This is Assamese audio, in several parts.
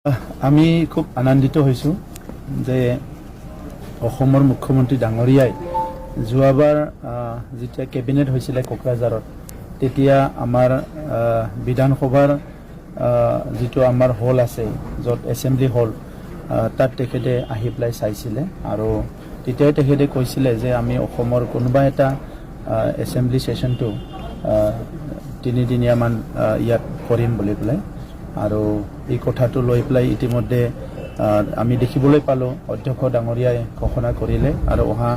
আমি খুব আনন্দিত হৈছোঁ যে অসমৰ মুখ্যমন্ত্ৰী ডাঙৰীয়াই যোৱাবাৰ যেতিয়া কেবিনেট হৈছিলে কোকৰাঝাৰত তেতিয়া আমাৰ বিধানসভাৰ যিটো আমাৰ হল আছে য'ত এছেম্বলি হল তাত তেখেতে আহি পেলাই চাইছিলে আৰু তেতিয়াই তেখেতে কৈছিলে যে আমি অসমৰ কোনোবা এটা এছেম্বলি সেশনটো তিনিদিনীয়ামান ইয়াত কৰিম বুলি পেলাই আৰু এই কথাটো লৈ পেলাই ইতিমধ্যে আমি দেখিবলৈ পালোঁ অধ্যক্ষ ডাঙৰীয়াই ঘোষণা কৰিলে আৰু অহা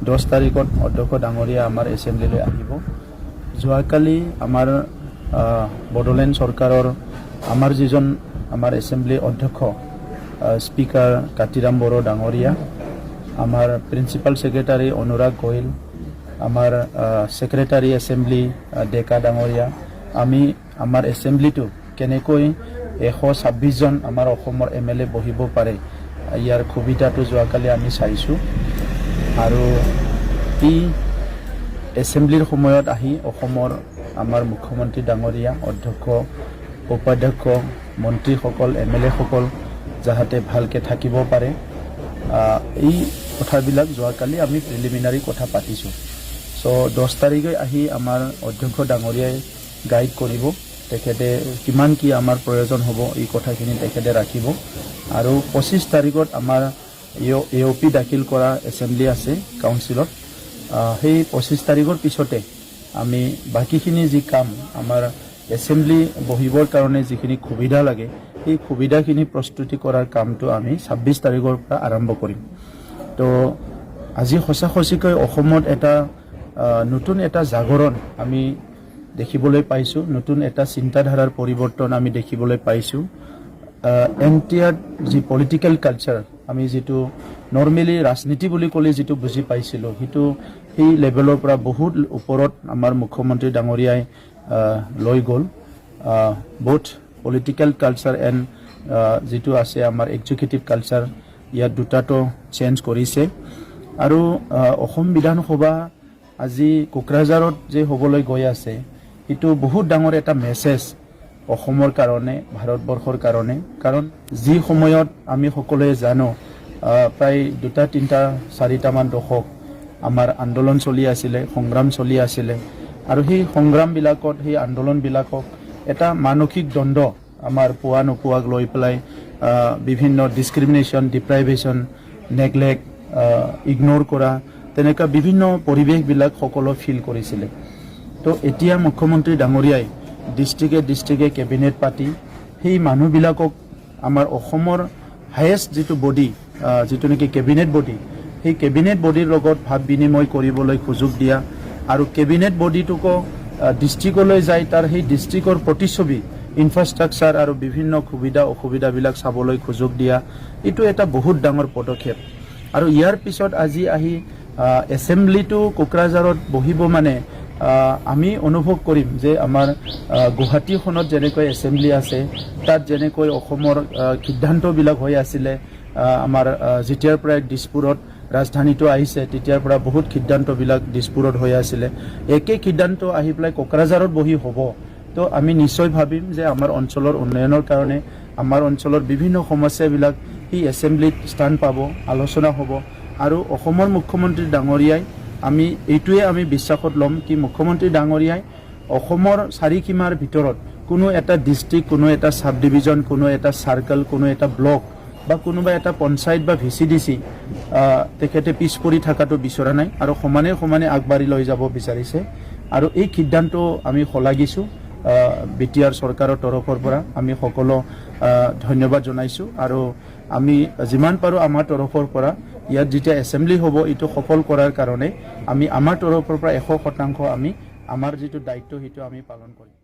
10 তাৰিখত অধ্যক্ষ ডাঙৰীয়া আমাৰ এছেম্বলিলৈ আহিব। যোৱাকালি আমাৰ বড়োলেণ্ড চৰকাৰৰ আমাৰ যিজন আমাৰ এছেম্বলি অধ্যক্ষ স্পিকাৰ কাতিৰাম বড়ো ডাঙৰীয়া, আমাৰ প্ৰিন্সিপাল সেক্ৰেটাৰী অনুৰাগ গোয়েল, আমাৰ সেক্ৰেটাৰী এছেম্বলি ডেকা ডাঙৰীয়া, আমি আমাৰ এছেম্বলিটো কেনেকৈ 126 জন আমাৰ অসমৰ MLA বহিব পাৰে ইয়াৰ সুবিধাটো যোৱাকালি আমি চাইছোঁ আৰু এই এছেম্বলিৰ সময়ত আহি অসমৰ আমাৰ মুখ্যমন্ত্ৰী ডাঙৰীয়া অধ্যক্ষ উপাধ্যক্ষ মন্ত্ৰীসকল MLA সকল যাতে ভালকৈ থাকিব পাৰে এই কথাবিলাক যোৱাকালি আমি প্ৰিলিমিনাৰী কথা পাতিছোঁ। সো 10 তাৰিখে আহি আমাৰ অধ্যক্ষ ডাঙৰীয়াই গাইড কৰিব, তেখেতে কিমান কি আমাৰ প্ৰয়োজন হ'ব এই কথাখিনি তেখেতে ৰাখিব আৰু 25 তাৰিখত আমাৰ AOP দাখিল কৰা এছেম্বলি আছে কাউন্সিলত, সেই 25 তাৰিখৰ পিছতে আমি বাকীখিনি যি কাম আমাৰ এছেম্বলি বহিবৰ কাৰণে যিখিনি সুবিধা লাগে এই সুবিধাখিনি প্ৰস্তুতি কৰাৰ কামটো আমি 26 তাৰিখৰ পৰা আৰম্ভ কৰিম। তো আজি সঁচাকৈ অসমত এটা নতুন এটা জাগৰণ আমি দেখিবলৈ পাইছোঁ, নতুন এটা চিন্তাধাৰাৰ পৰিৱৰ্তন আমি দেখিবলৈ পাইছোঁ। এনটিআৰ যি পলিটিকেল কালচাৰ আমি যিটো নৰ্মেলি ৰাজনীতি বুলি ক'লে যিটো বুজি পাইছিলোঁ সেইটো সেই লেভেলৰ পৰা বহুত ওপৰত আমাৰ মুখ্যমন্ত্ৰী ডাঙৰীয়াই লৈ গ'ল। বোথ পলিটিকেল কালচাৰ এণ্ড যিটো আছে আমাৰ এক্সিকিউটিভ কালচাৰ ইয়াত দুটাটো চেঞ্জ কৰিছে আৰু অসম বিধানসভা আজি কোকৰাঝাৰত যে হ'বলৈ গৈ আছে সেইটো বহুত ডাঙৰ এটা মেছেজ অসমৰ কাৰণে, ভাৰতবৰ্ষৰ কাৰণে, কাৰণ যি সময়ত আমি সকলোৱে জানো প্ৰায় 2, 3, 4টামান দশক আমাৰ আন্দোলন চলি আছিলে, সংগ্ৰাম চলি আছিলে আৰু সেই সংগ্ৰামবিলাকত সেই আন্দোলনবিলাকক এটা মানসিক দ্বন্দ্ব আমাৰ পোৱা নোপোৱাক লৈ পেলাই বিভিন্ন ডিছক্ৰিমিনেশ্যন, ডিপ্ৰাইভেশ্যন, নেগলেক্ট, ইগন'ৰ কৰা তেনেকুৱা বিভিন্ন পৰিৱেশবিলাক সকলো ফিল কৰিছিলে। তো এতিয়া মুখ্যমন্ত্ৰী ডাঙৰীয়াই ডিষ্ট্ৰিক্টে কেবিনেট পাতি সেই মানুহবিলাকক আমাৰ অসমৰ হায়েষ্ট যিটো বডি যিটো নেকি কেবিনেট বডি সেই কেবিনেট বডিৰ লগত ভাৱ বিনিময় কৰিবলৈ সুযোগ দিয়া আৰু কেবিনেট বডিটোকো ডিষ্ট্ৰিক্টলৈ যায় তাৰ সেই ডিষ্ট্ৰিক্টৰ প্ৰতিচ্ছবি ইনফ্ৰাষ্ট্ৰাকচাৰ আৰু বিভিন্ন সুবিধা অসুবিধাবিলাক চাবলৈ সুযোগ দিয়া, এইটো এটা বহুত ডাঙৰ পদক্ষেপ। আৰু ইয়াৰ পিছত আজি আহি এছেম্বলিটো কোকৰাঝাৰত বহিব মানে আমি অনুভৱ কৰিম যে আমাৰ গুৱাহাটীখনত যেনেকৈ এছেম্বলি আছে তাত যেনেকৈ অসমৰ সিদ্ধান্তবিলাক হৈ আছিলে, আমাৰ যেতিয়াৰ পৰা দিছপুৰত ৰাজধানীটো আহিছে তেতিয়াৰ পৰা বহুত সিদ্ধান্তবিলাক দিছপুৰত হৈ আছিলে, একে সিদ্ধান্ত আহি পেলাই কোকৰাঝাৰত বহি হ'ব। তো আমি নিশ্চয় ভাবিম যে আমাৰ অঞ্চলৰ উন্নয়নৰ কাৰণে আমাৰ অঞ্চলৰ বিভিন্ন সমস্যাবিলাক সেই এছেম্বলিত স্থান পাব, আলোচনা হ'ব আৰু অসমৰ মুখ্যমন্ত্ৰী ডাঙৰীয়াই আমি এইটোৱে আমি বিশ্বাসত ল'ম কি মুখ্যমন্ত্ৰী ডাঙৰীয়াই অসমৰ চাৰিসীমাৰ ভিতৰত কোনো এটা ডিষ্ট্ৰিক্ট, কোনো এটা সাব ডিভিজন, কোনো এটা চাৰ্কল, কোনো এটা ব্লক বা কোনোবা এটা পঞ্চায়ত বা VCDC তেখেতে পিছ পৰি থকাটো বিচৰা নাই আৰু সমানে আগবাঢ়ি লৈ যাব বিচাৰিছে আৰু এই সিদ্ধান্ত আমি শলাগিছোঁ। BTR চৰকাৰৰ তৰফৰ পৰা আমি সকলো ধন্যবাদ জনাইছোঁ আৰু আমি যিমান পাৰোঁ আমাৰ তৰফৰ পৰা ইয়াত যেতিয়া এছেম্বলি হ'ব এইটো সফল কৰাৰ কাৰণে আমি আমাৰ তৰফৰ পৰা 100% আমি আমাৰ যিটো দায়িত্ব সেইটো আমি পালন কৰিম।